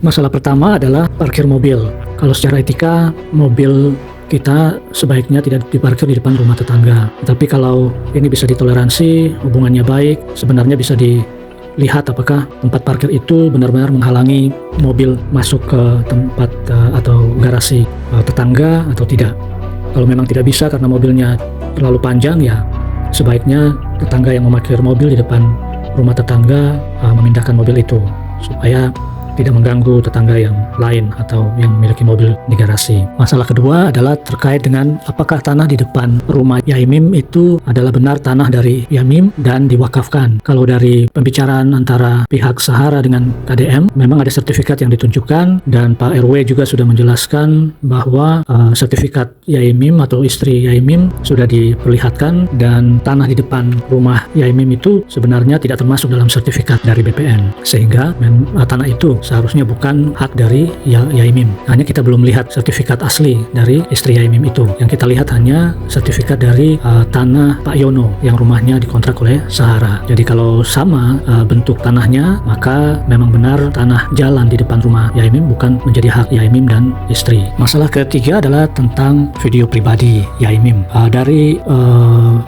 Masalah pertama adalah parkir mobil. Kalau secara etika, mobil kita sebaiknya tidak diparkir di depan rumah tetangga. Tapi kalau ini bisa ditoleransi, hubungannya baik, sebenarnya bisa dilihat apakah tempat parkir itu benar-benar menghalangi mobil masuk ke tempat atau garasi tetangga atau tidak. Kalau memang tidak bisa karena mobilnya terlalu panjang, ya sebaiknya tetangga yang memarkir mobil di depan rumah tetangga memindahkan mobil itu supaya tidak mengganggu tetangga yang lain atau yang memiliki mobil di garasi. Masalah kedua adalah terkait dengan apakah tanah di depan rumah Yaimim itu adalah benar tanah dari Yaimim dan diwakafkan. Kalau dari pembicaraan antara pihak Sahara dengan KDM, memang ada sertifikat yang ditunjukkan dan Pak RW juga sudah menjelaskan bahwa sertifikat Yaimim atau istri Yaimim sudah diperlihatkan dan tanah di depan rumah Yaimim itu sebenarnya tidak termasuk dalam sertifikat dari BPN, sehingga tanah itu seharusnya bukan hak dari Yaimim. Hanya kita belum lihat sertifikat asli dari istri Yaimim itu. Yang kita lihat hanya sertifikat dari tanah Pak Yono yang rumahnya dikontrak oleh Sahara. Jadi kalau sama bentuk tanahnya, maka memang benar tanah jalan di depan rumah Yaimim bukan menjadi hak Yaimim dan istri. Masalah ketiga adalah tentang video pribadi Yaimim. Dari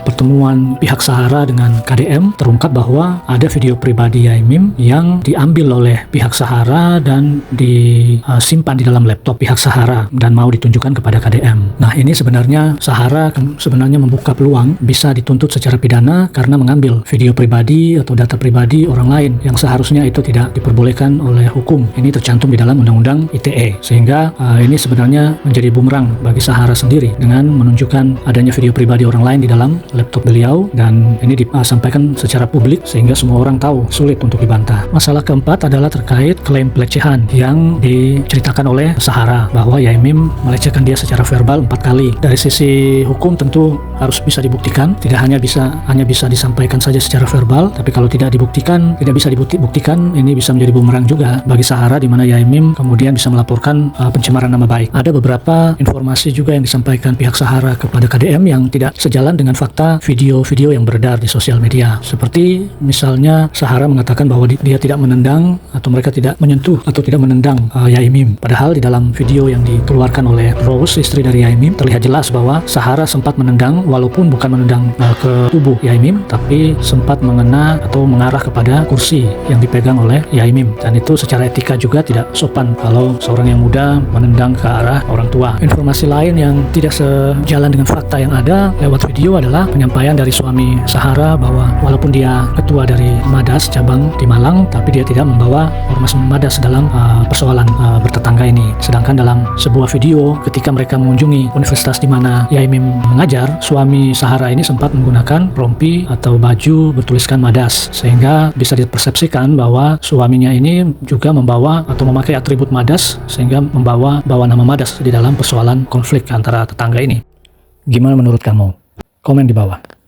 pertemuan pihak Sahara dengan KDM terungkap bahwa ada video pribadi Yaimim yang diambil oleh pihak Sahara dan disimpan di dalam laptop pihak Sahara dan mau ditunjukkan kepada KDM. Nah, ini sebenarnya Sahara sebenarnya membuka peluang bisa dituntut secara pidana karena mengambil video pribadi atau data pribadi orang lain yang seharusnya itu tidak diperbolehkan oleh hukum. Ini tercantum di dalam Undang-Undang ITE, sehingga ini sebenarnya menjadi bumerang bagi Sahara sendiri dengan menunjukkan adanya video pribadi orang lain di dalam laptop beliau, dan ini disampaikan secara publik sehingga semua orang tahu, sulit untuk dibantah. Masalah keempat adalah terkait klaim pelecehan yang diceritakan oleh Sahara bahwa Yaimim melecehkan dia secara verbal 4 kali. Dari sisi hukum tentu harus bisa dibuktikan, tidak hanya bisa disampaikan saja secara verbal, tapi kalau tidak dibuktikan, tidak bisa dibuktikan, ini bisa menjadi bumerang juga bagi Sahara, di mana Yaimim kemudian bisa melaporkan pencemaran nama baik. Ada beberapa informasi juga yang disampaikan pihak Sahara kepada KDM yang tidak sejalan dengan fakta video-video yang beredar di sosial media. Seperti misalnya Sahara mengatakan bahwa dia tidak menendang atau mereka tidak menyentuh atau tidak menendang Yaimim. Padahal di dalam video yang dikeluarkan oleh Rose, istri dari Yaimim, terlihat jelas bahwa Sahara sempat menendang, walaupun bukan menendang ke tubuh Yaimim, tapi sempat mengena atau mengarah kepada kursi yang dipegang oleh Yaimim. Dan itu secara etika juga tidak sopan kalau seorang yang muda menendang ke arah orang tua. Informasi lain yang tidak sejalan dengan fakta yang ada lewat video adalah penyampaian dari suami Sahara bahwa walaupun dia ketua dari Madas cabang di Malang, tapi dia tidak membawa ormas Madas dalam persoalan bertetangga ini. Sedangkan dalam sebuah video ketika mereka mengunjungi universitas di mana Yaimim mengajar, suami Sahara ini sempat menggunakan rompi atau baju bertuliskan Madas, sehingga bisa dipersepsikan bahwa suaminya ini juga membawa atau memakai atribut Madas, sehingga membawa nama Madas di dalam persoalan konflik antara tetangga ini. Gimana menurut kamu? Komen di bawah.